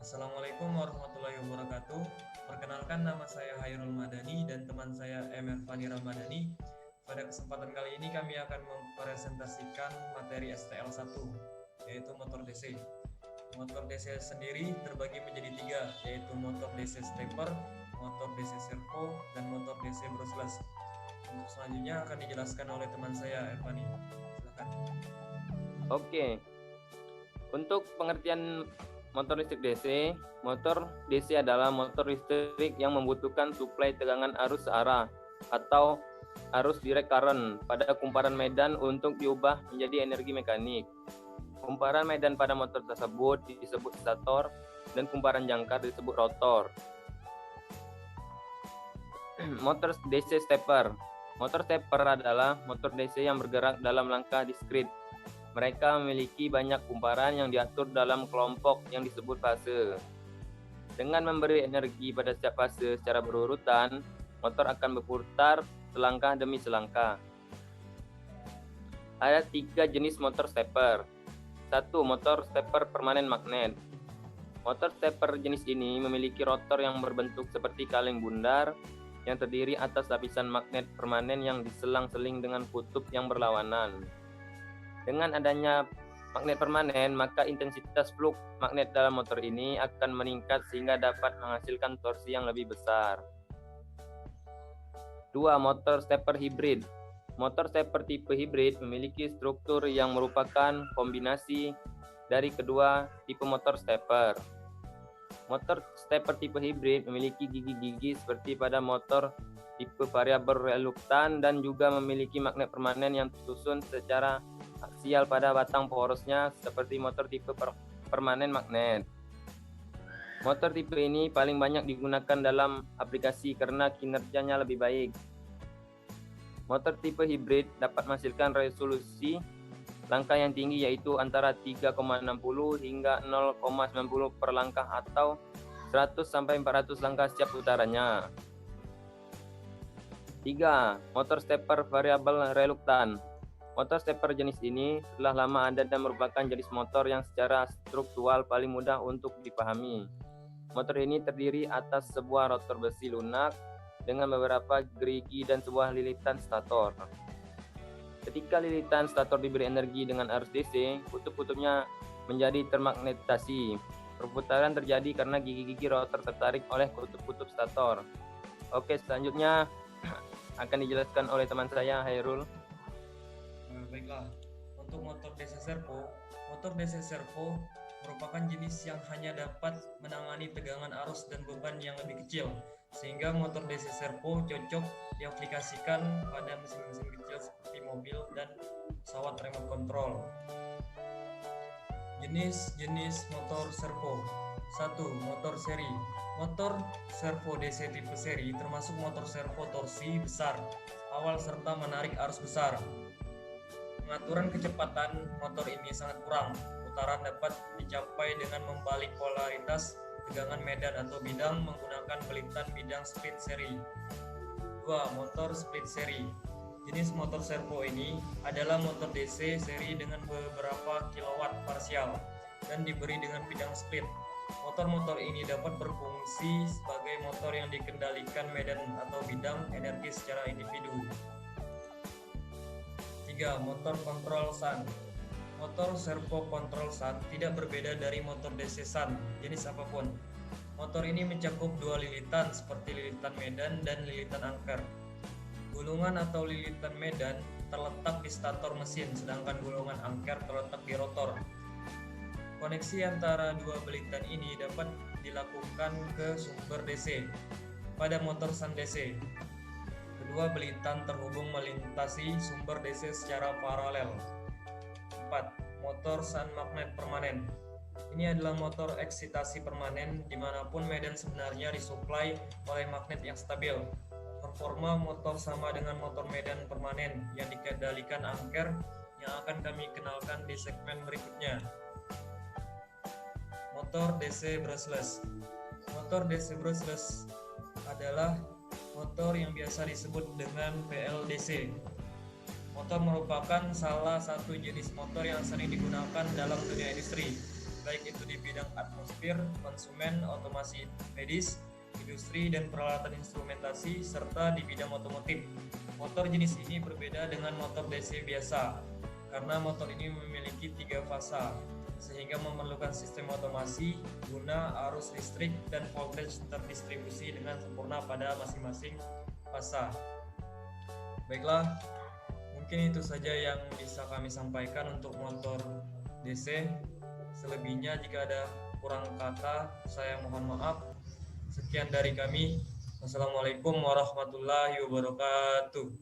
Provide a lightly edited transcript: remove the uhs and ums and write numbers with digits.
Assalamualaikum warahmatullahi wabarakatuh. Perkenalkan, nama saya Hairul Madani dan teman saya Fani Ramadhani. Pada kesempatan kali ini kami akan mempresentasikan materi STL1, yaitu motor DC. Motor DC sendiri terbagi menjadi tiga, yaitu motor DC stepper, motor DC servo, dan motor DC brushless. Untuk selanjutnya akan dijelaskan oleh teman saya Fani. Silakan. Oke, untuk pengertian motor listrik DC, motor DC adalah motor listrik yang membutuhkan suplai tegangan arus searah atau arus direct current pada kumparan medan untuk diubah menjadi energi mekanik. Kumparan medan pada motor tersebut disebut stator dan kumparan jangkar disebut rotor. Motor DC stepper. Motor stepper adalah motor DC yang bergerak dalam langkah diskrit. Mereka memiliki banyak kumparan yang diatur dalam kelompok yang disebut fase. Dengan memberi energi pada setiap fase secara berurutan, motor akan berputar selangkah demi selangkah. Ada 3 jenis motor stepper. 1. Motor stepper permanen magnet. Motor stepper jenis ini memiliki rotor yang berbentuk seperti kaleng bundar yang terdiri atas lapisan magnet permanen yang diselang-seling dengan kutub yang berlawanan. Dengan adanya magnet permanen, maka intensitas flux magnet dalam motor ini akan meningkat sehingga dapat menghasilkan torsi yang lebih besar. 2. Motor stepper hibrid. Motor stepper tipe hibrid memiliki struktur yang merupakan kombinasi dari kedua tipe motor stepper. Motor stepper tipe hibrid memiliki gigi-gigi seperti pada motor tipe variabel reluktan dan juga memiliki magnet permanen yang tersusun secara aksial pada batang porosnya seperti motor tipe permanen magnet. Motor tipe ini paling banyak digunakan dalam aplikasi karena kinerjanya lebih baik. Motor tipe hibrid dapat menghasilkan resolusi langkah yang tinggi yaitu antara 3,60 hingga 0,90 per langkah atau 100 sampai 400 langkah setiap putarannya. 3. Motor stepper variabel reluktan. Motor stepper jenis ini telah lama ada dan merupakan jenis motor yang secara struktural paling mudah untuk dipahami. Motor ini terdiri atas sebuah rotor besi lunak dengan beberapa gerigi dan sebuah lilitan stator. Ketika lilitan stator diberi energi dengan arus DC, kutub-kutubnya menjadi termagnetisasi. Perputaran terjadi karena gigi-gigi rotor tertarik oleh kutub-kutub stator. Oke, selanjutnya akan dijelaskan oleh teman saya Hairul. Baiklah, untuk motor DC servo merupakan jenis yang hanya dapat menangani tegangan arus dan beban yang lebih kecil, sehingga motor DC servo cocok diaplikasikan pada mesin-mesin kecil seperti mobil dan pesawat remote control. Jenis-jenis motor servo. 1. Motor seri. Motor servo DC tipe seri termasuk motor servo torsi besar, awal serta menarik arus besar. Pengaturan kecepatan motor ini sangat kurang. Putaran dapat dicapai dengan membalik polaritas tegangan medan atau bidang menggunakan belitan bidang split seri. 2. Motor split seri. Jenis motor servo ini adalah motor DC seri dengan beberapa kilowatt parsial dan diberi dengan bidang split. Motor-motor ini dapat berfungsi sebagai motor yang dikendalikan medan atau bidang energi secara individu. 3. Motor kontrol shunt. Motor servo kontrol shunt tidak berbeda dari motor DC shunt jenis apapun. Motor ini mencakup 2 lilitan seperti lilitan medan dan lilitan angker. Gulungan atau lilitan medan terletak di stator mesin, sedangkan gulungan angker terletak di rotor. Koneksi antara dua belitan ini dapat dilakukan ke sumber DC. Pada motor shunt DC, kedua belitan terhubung melintasi sumber DC secara paralel. 4. Motor shunt magnet permanen. Ini adalah motor eksitasi permanen dimanapun medan sebenarnya disuplai oleh magnet yang stabil. Performa motor sama dengan motor medan permanen yang dikendalikan angker yang akan kami kenalkan di segmen berikutnya. Motor DC brushless. Motor DC brushless adalah motor yang biasa disebut dengan PLDC. Motor merupakan salah satu jenis motor yang sering digunakan dalam dunia industri. baik itu di bidang atmosfer, konsumen, otomasi medis, industri dan peralatan instrumentasi, serta di bidang otomotif. Motor jenis ini berbeda dengan motor DC biasa, karena motor ini memiliki 3 fasa, sehingga memerlukan sistem otomasi guna arus listrik dan voltage terdistribusi dengan sempurna pada masing-masing fasa. Baiklah, mungkin itu saja yang bisa kami sampaikan untuk motor DC. Selebihnya jika ada kurang kata, saya mohon maaf. Sekian dari kami. Wassalamualaikum warahmatullahi wabarakatuh.